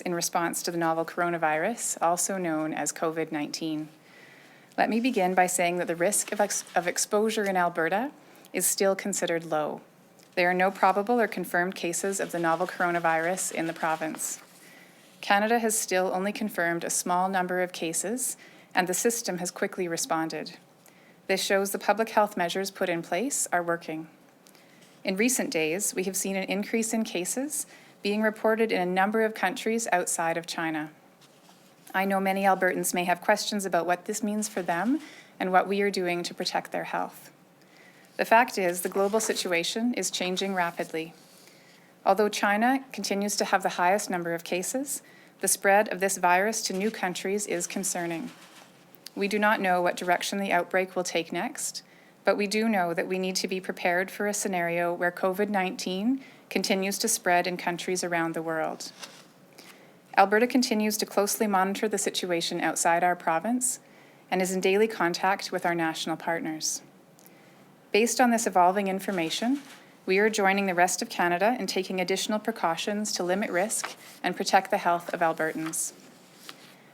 in response to the novel coronavirus, also known as COVID-19. Let me begin by saying that the risk of exposure in Alberta is still considered low. There are no probable or confirmed cases of the novel coronavirus in the province. Canada has still only confirmed a small number of cases, and the system has quickly responded. This shows the public health measures put in place are working. In recent days, we have seen an increase in cases being reported in a number of countries outside of China. I know many Albertans may have questions about what this means for them and what we are doing to protect their health. The fact is, the global situation is changing rapidly. Although China continues to have the highest number of cases, the spread of this virus to new countries is concerning. We do not know what direction the outbreak will take next, but we do know that we need to be prepared for a scenario where COVID-19 continues to spread in countries around the world. Alberta continues to closely monitor the situation outside our province and is in daily contact with our national partners. Based on this evolving information, we are joining the rest of Canada in taking additional precautions to limit risk and protect the health of Albertans.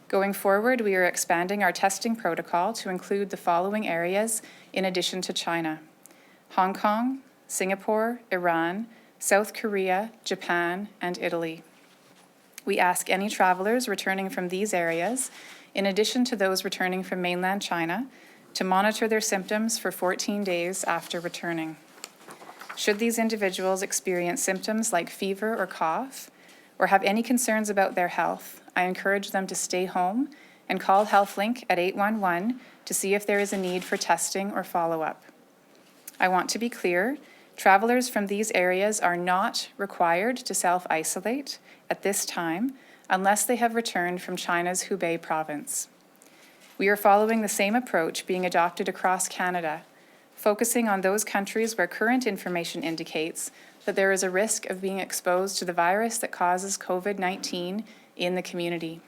Going forward, we are expanding our testing protocol to include the following areas in addition to China: Hong Kong, Singapore, Iran, South Korea, Japan, and Italy. We ask any travelers returning from these areas, in addition to those returning from mainland China, to monitor their symptoms for 14 days after returning. Should these individuals experience symptoms like fever or cough, or have any concerns about their health, I encourage them to stay home and call HealthLink at 811 to see if there is a need for testing or follow-up. I want to be clear, travelers from these areas are not required to self-isolate at this time unless they have returned from China's Hubei province. We are following the same approach being adopted across Canada, focusing on those countries where current information indicates that there is a risk of being exposed to the virus that causes COVID-19 in the community.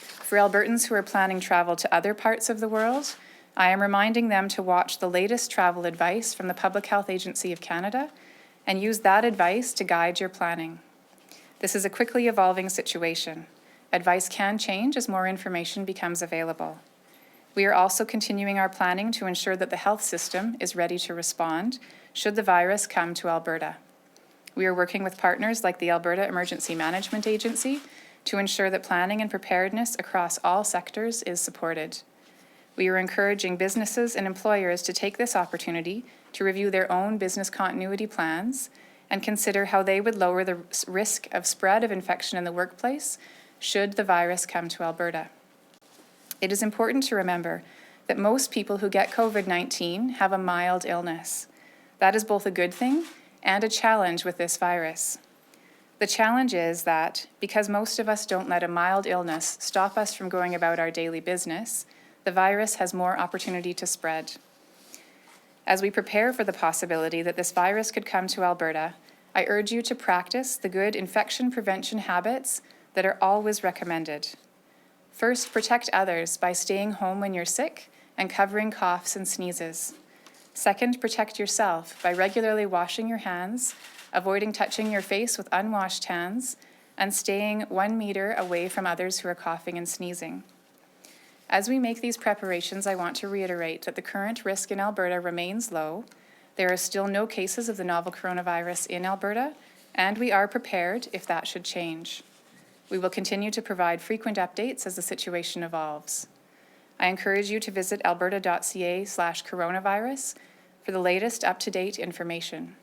For Albertans who are planning travel to other parts of the world, I am reminding them to watch the latest travel advice from the Public Health Agency of Canada and use that advice to guide your planning. This is a quickly evolving situation. Advice can change as more information becomes available. We are also continuing our planning to ensure that the health system is ready to respond should the virus come to Alberta. We are working with partners like the Alberta Emergency Management Agency to ensure that planning and preparedness across all sectors is supported. We are encouraging businesses and employers to take this opportunity to review their own business continuity plans and consider how they would lower the risk of spread of infection in the workplace should the virus come to Alberta. It is important to remember that most people who get COVID-19 have a mild illness. That is both a good thing and a challenge with this virus. The challenge is that because most of us don't let a mild illness stop us from going about our daily business, the virus has more opportunity to spread. As we prepare for the possibility that this virus could come to Alberta, I urge you to practice the good infection prevention habits that are always recommended. First, protect others by staying home when you're sick and covering coughs and sneezes. Second, protect yourself by regularly washing your hands, avoiding touching your face with unwashed hands, and staying 1 meter away from others who are coughing and sneezing. As we make these preparations, I want to reiterate that the current risk in Alberta remains low. There are still no cases of the novel coronavirus in Alberta, and we are prepared if that should change. We will continue to provide frequent updates as the situation evolves. I encourage you to visit alberta.ca/coronavirus for the latest up-to-date information.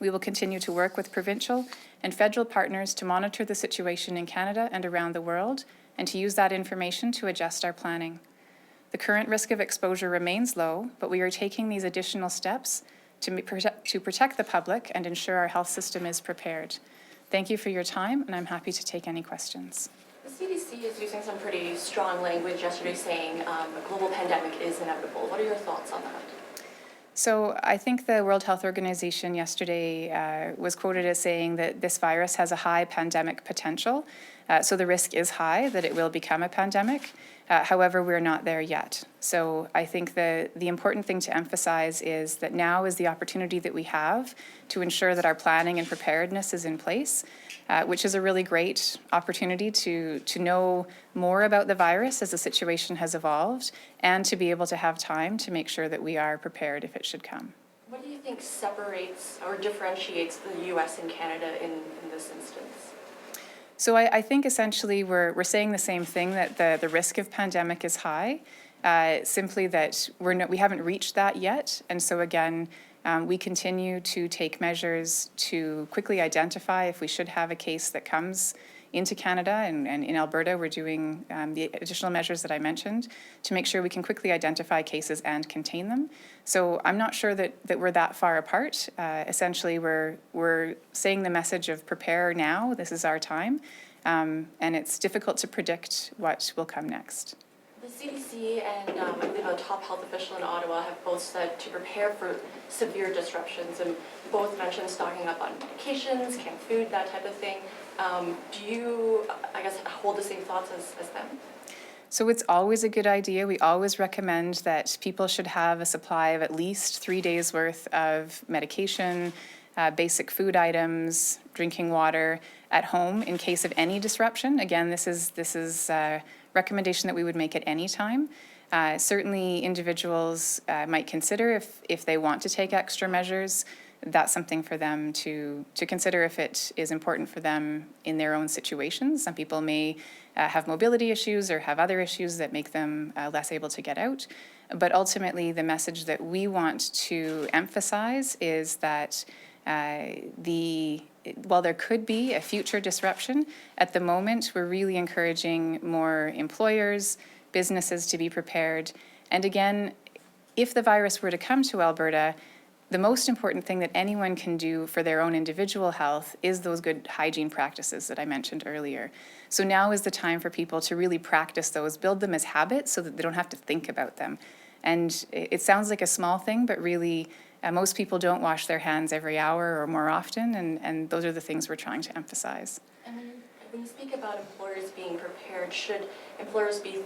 We will continue to work with provincial and federal partners to monitor the situation in Canada and around the world and to use that information to adjust our planning. The current risk of exposure remains low, but we are taking these additional steps to protect the public and ensure our health system is prepared. Thank you for your time, and I'm happy to take any questions. The CDC is using some pretty strong language yesterday saying a global pandemic is inevitable. What are your thoughts on that? So I think the World Health Organization yesterday was quoted as saying that this virus has a high pandemic potential. So the risk is high that it will become a pandemic. However, we're not there yet. So I think the important thing to emphasize is that now is the opportunity that we have to ensure that our planning and preparedness is in place, which is a really great opportunity to know more about the virus as the situation has evolved and to be able to have time to make sure that we are prepared if it should come. What do you think separates or differentiates the U.S. and Canada in this instance? So I think essentially we're saying the same thing, that the risk of pandemic is high, simply that we haven't reached that yet. And so again, we continue to take measures to quickly identify if we should have a case that comes into Canada, and in Alberta we're doing the additional measures that I mentioned to make sure we can quickly identify cases and contain them. So I'm not sure that we're that far apart. Essentially we're saying the message of prepare now, this is our time, and it's difficult to predict what will come next. The CDC and I believe a top health official in Ottawa have both said to prepare for severe disruptions, and both mentioned stocking up on medications, canned food, that type of thing. Do you, I guess, hold the same thoughts as them? So it's always a good idea. We always recommend that people should have a supply of at least 3 days worth of medication, basic food items, drinking water at home in case of any disruption. Again, this is a recommendation that we would make at any time. Certainly individuals might consider if they want to take extra measures. That's something for them to consider if it is important for them in their own situations. Some people may have mobility issues or have other issues that make them less able to get out. But ultimately, the message that we want to emphasize is that while there could be a future disruption, at the moment, we're really encouraging more employers, businesses to be prepared. And again, if the virus were to come to Alberta, the most important thing that anyone can do for their own individual health is those good hygiene practices that I mentioned earlier. So now is the time for people to really practice those, build them as habits so that they don't have to think about them. And it sounds like a small thing, but really most people don't wash their hands every hour or more often, and those are the things we're trying to emphasize. And when you speak about employers being prepared, should employers be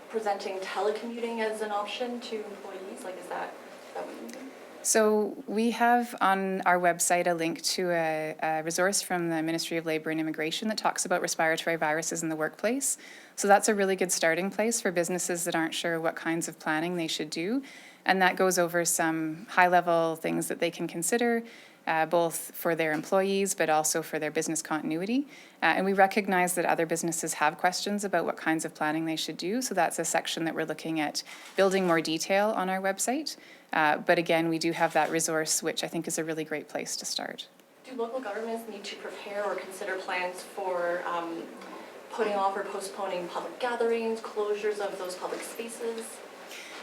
presenting telecommuting as an option to employees? Like, is that what you mean? So we have on our website a link to a resource from the Ministry of Labour and Immigration that talks about respiratory viruses in the workplace. So that's a really good starting place for businesses that aren't sure what kinds of planning they should do. And that goes over some high-level things that they can consider, both for their employees, but also for their business continuity. And we recognize that other businesses have questions about what kinds of planning they should do. So that's a section that we're looking at building more detail on our website. But again, we do have that resource, which I think is a really great place to start. Do local governments need to prepare or consider plans for putting off or postponing public gatherings, closures of those public spaces?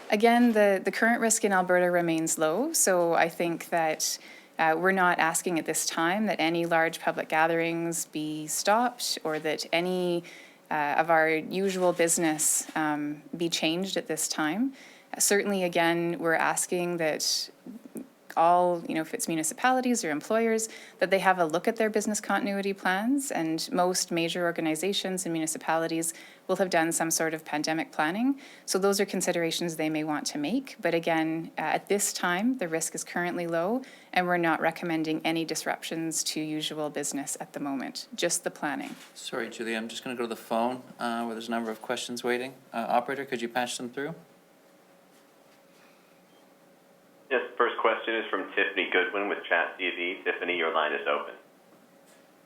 Again, the current risk in Alberta remains low, so I think that we're not asking at this time that any large public gatherings be stopped or that any of our usual business be changed at this time. Certainly, again, we're asking that all, if it's municipalities or employers, that they have a look at their business continuity plans, and most major organizations and municipalities will have done some sort of pandemic planning. So those are considerations they may want to make. But again, at this time, the risk is currently low, and we're not recommending any disruptions to usual business at the moment, just the planning. Sorry, Julie, I'm just going to go to the phone where there's a number of questions waiting. Operator, could you patch them through? Yes, first question is from Tiffany Goodwin with Chat TV. Tiffany, your line is open.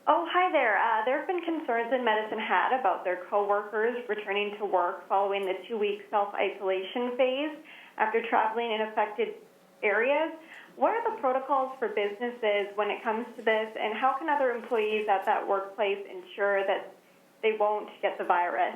Oh, hi there. There have been concerns in Medicine Hat about their coworkers returning to work following the 2-week self-isolation phase after traveling in affected areas. What are the protocols for businesses when it comes to this, and how can other employees at that workplace ensure that they won't get the virus?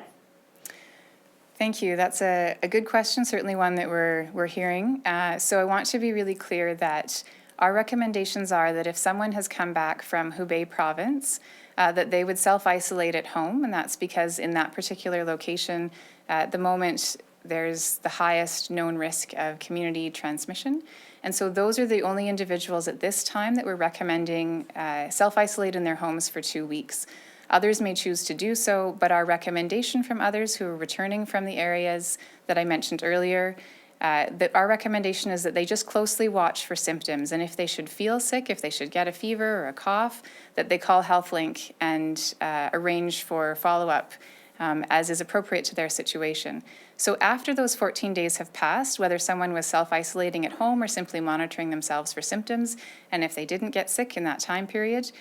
Thank you. That's a good question, certainly one that we're hearing. So I want to be really clear that our recommendations are that if someone has come back from Hubei province, that they would self-isolate at home, and that's because in that particular location, at the moment, there's the highest known risk of community transmission. And so those are the only individuals at this time that we're recommending self-isolate in their homes for 2 weeks. Others may choose to do so, but our recommendation from others who are returning from the areas that I mentioned earlier, that our recommendation is that they just closely watch for symptoms. And if they should feel sick, if they should get a fever or a cough, that they call HealthLink and arrange for follow-up as is appropriate to their situation. So after those 14 days have passed, whether someone was self-isolating at home or simply monitoring themselves for symptoms, and if they didn't get sick in that time period,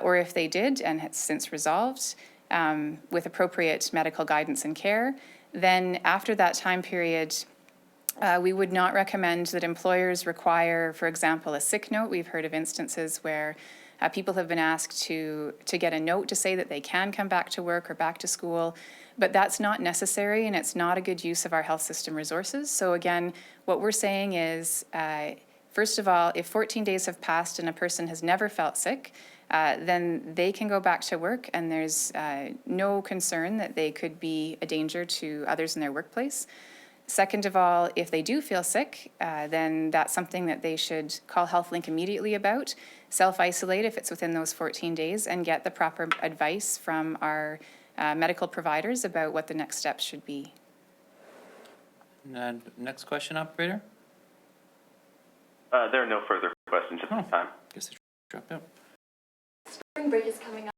or if they did and had since resolved with appropriate medical guidance and care, then after that time period, we would not recommend that employers require, for example, a sick note. We've heard of instances where people have been asked to get a note to say that they can come back to work or back to school, but that's not necessary and it's not a good use of our health system resources. So again, what we're saying is, first of all, if 14 days have passed and a person has never felt sick, then they can go back to work and there's no concern that they could be a danger to others in their workplace. Second of all, if they do feel sick, then that's something that they should call HealthLink immediately about, self-isolate if it's within those 14 days, and get the proper advice from our medical providers about what the next steps should be. Next question, operator? There are no further questions at this time. Guess they dropped out. Spring break is coming up.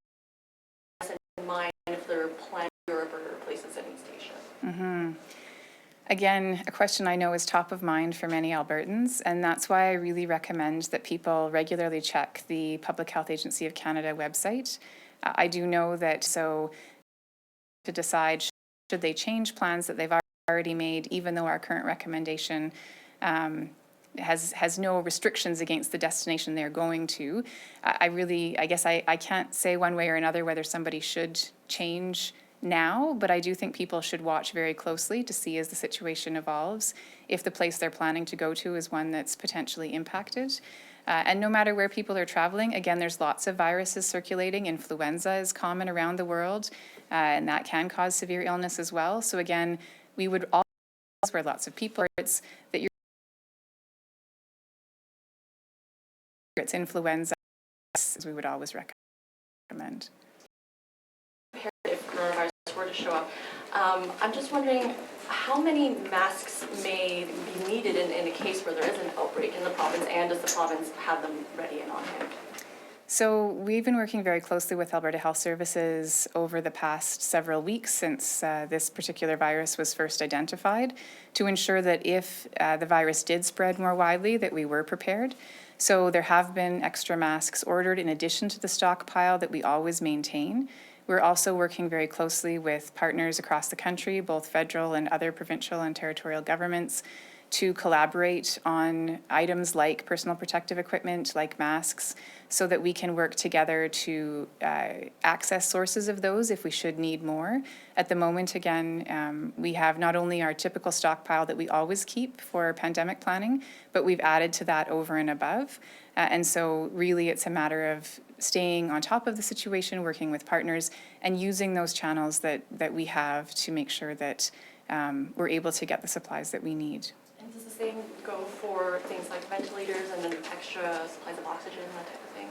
In mind if they're planning Europe or places any station. Again, a question I know is top of mind for many Albertans, and that's why I really recommend that people regularly check the Public Health Agency of Canada website. I do know that to decide should they change plans that they've already made, even though our current recommendation has no restrictions against the destination they're going to. I guess I can't say one way or another whether somebody should change now, but I do think people should watch very closely to see as the situation evolves if the place they're planning to go to is one that's potentially impacted. And no matter where people are traveling, again, there's lots of viruses circulating. Influenza is common around the world, and that can cause severe illness as well. So again, we would all, where lots of people, it's influenza, as we would always recommend. If coronavirus were to show up, I'm just wondering how many masks may be needed in a case where there is an outbreak in the province, and does the province have them ready and on hand? So we've been working very closely with Alberta Health Services over the past several weeks since this particular virus was first identified to ensure that if the virus did spread more widely, that we were prepared. So there have been extra masks ordered in addition to the stockpile that we always maintain. We're also working very closely with partners across the country, both federal and other provincial and territorial governments, to collaborate on items like personal protective equipment, like masks, so that we can work together to access sources of those if we should need more. At the moment, again, we have not only our typical stockpile that we always keep for pandemic planning, but we've added to that over and above. And so really it's a matter of staying on top of the situation, working with partners, and using those channels that we have to make sure that we're able to get the supplies that we need. And does the same go for things like ventilators and then extra supplies of oxygen, that type of thing?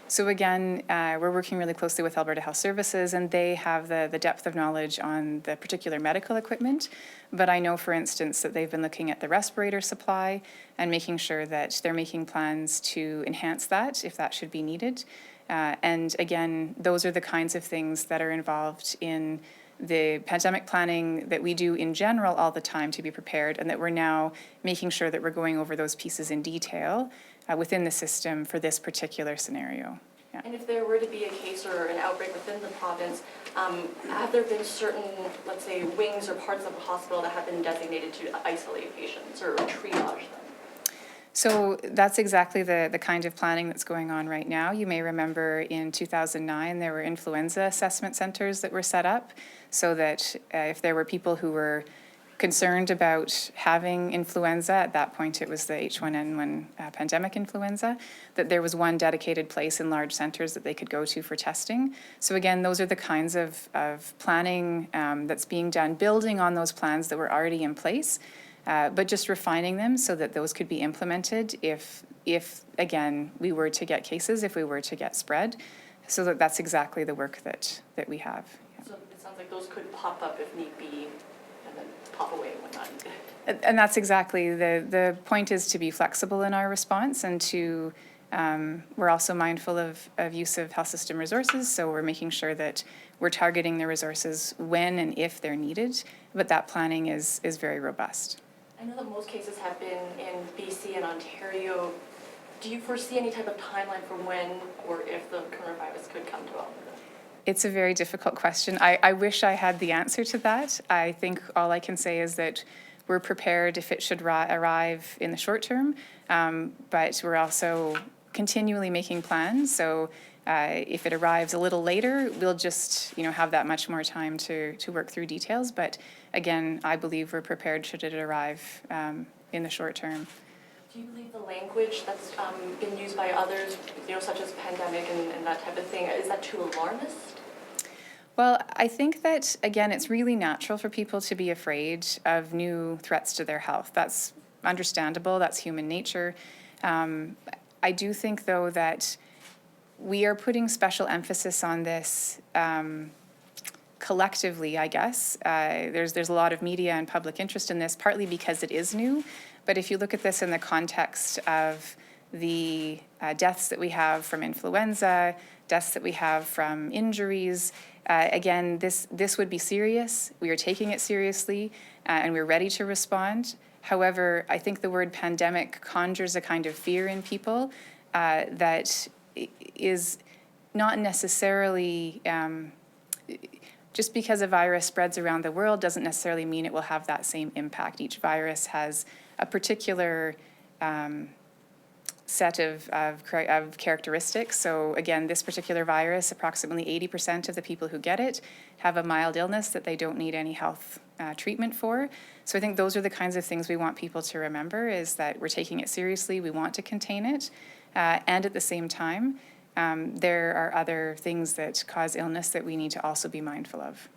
So again, we're working really closely with Alberta Health Services, and they have the depth of knowledge on the particular medical equipment. But I know, for instance, that they've been looking at the respirator supply and making sure that they're making plans to enhance that if that should be needed. And again, those are the kinds of things that are involved in the pandemic planning that we do in general all the time to be prepared, and that we're now making sure that we're going over those pieces in detail within the system for this particular scenario. Yeah. And if there were to be a case or an outbreak within the province, have there been certain, let's say, wings or parts of the hospital that have been designated to isolate patients or triage them? So that's exactly the kind of planning that's going on right now. You may remember in 2009 there were influenza assessment centers that were set up so that if there were people who were concerned about having influenza, at that point it was the H1N1 pandemic influenza, that there was one dedicated place in large centers that they could go to for testing. So again, those are the kinds of planning that's being done, building on those plans that were already in place, but just refining them so that those could be implemented if again, we were to get cases, if we were to get spread. So that's exactly the work that we have. So it sounds like those could pop up if need be, and then pop away when not needed. And that's exactly, the point is to be flexible in our response and to, we're also mindful of use of health system resources, so we're making sure that we're targeting the resources when and if they're needed, but that planning is very robust. I know that most cases have been in BC and Ontario. Do you foresee any type of timeline for when or if the coronavirus could come to Alberta? It's a very difficult question. I wish I had the answer to that. I think all I can say is that we're prepared if it should arrive in the short term, but we're also continually making plans. So if it arrives a little later, we'll just have that much more time to work through details. But again, I believe we're prepared should it arrive in the short term. Do you believe the language that's been used by others, such as pandemic and that type of thing, is that too alarmist? Well, I think that, again, it's really natural for people to be afraid of new threats to their health. That's understandable. That's human nature. I do think, though, that we are putting special emphasis on this collectively, I guess. There's a lot of media and public interest in this, partly because it is new. But if you look at this in the context of the deaths that we have from influenza, deaths that we have from injuries, again, this would be serious. We are taking it seriously, and we're ready to respond. However, I think the word pandemic conjures a kind of fear in people that is not necessarily, just because a virus spreads around the world doesn't necessarily mean it will have that same impact. Each virus has a particular set of characteristics. So again, this particular virus, approximately 80% of the people who get it have a mild illness that they don't need any health treatment for. So I think those are the kinds of things we want people to remember, is that we're taking it seriously, we want to contain it, and at the same time, there are other things that cause illness that we need to also be mindful of.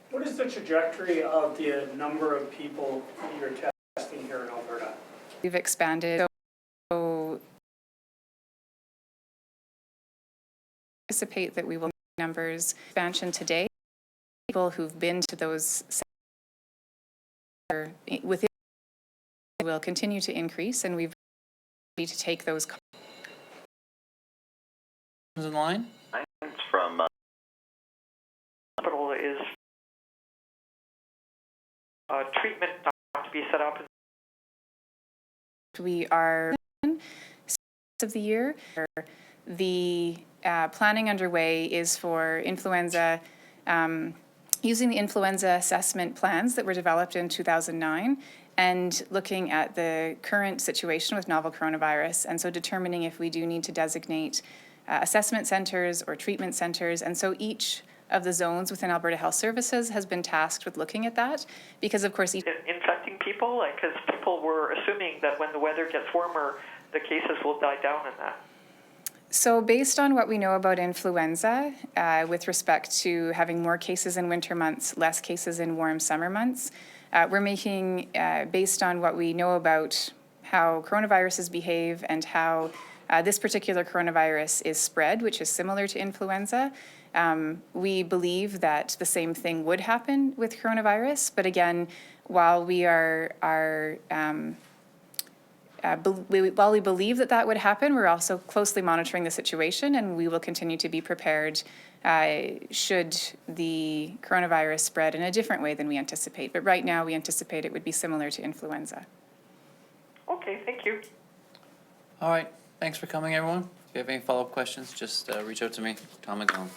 What is the trajectory of the number of people you're testing here in Alberta? We've expanded. So anticipate that we will numbers expansion today. People who've been to those within will continue to increase, and we've need to take those. In line? It's from hospital is treatment not to be set up. We are of the year. The planning underway is for influenza, using the influenza assessment plans that were developed in 2009 and looking at the current situation with novel coronavirus, and so determining if we do need to designate assessment centres or treatment centres. And so each of the zones within Alberta Health Services has been tasked with looking at that, because of course Infecting people, because people were assuming that when the weather gets warmer, the cases will die down in that. So based on what we know about influenza, with respect to having more cases in winter months, less cases in warm summer months, we're making, based on what we know about how coronaviruses behave and how this particular coronavirus is spread, which is similar to influenza, we believe that the same thing would happen with coronavirus. But again, while we while we believe that would happen, we're also closely monitoring the situation, and we will continue to be prepared should the coronavirus spread in a different way than we anticipate. But right now, we anticipate it would be similar to influenza. Okay, thank you. All right. Thanks for coming, everyone. If you have any follow-up questions, just reach out to me, Tom McGowan.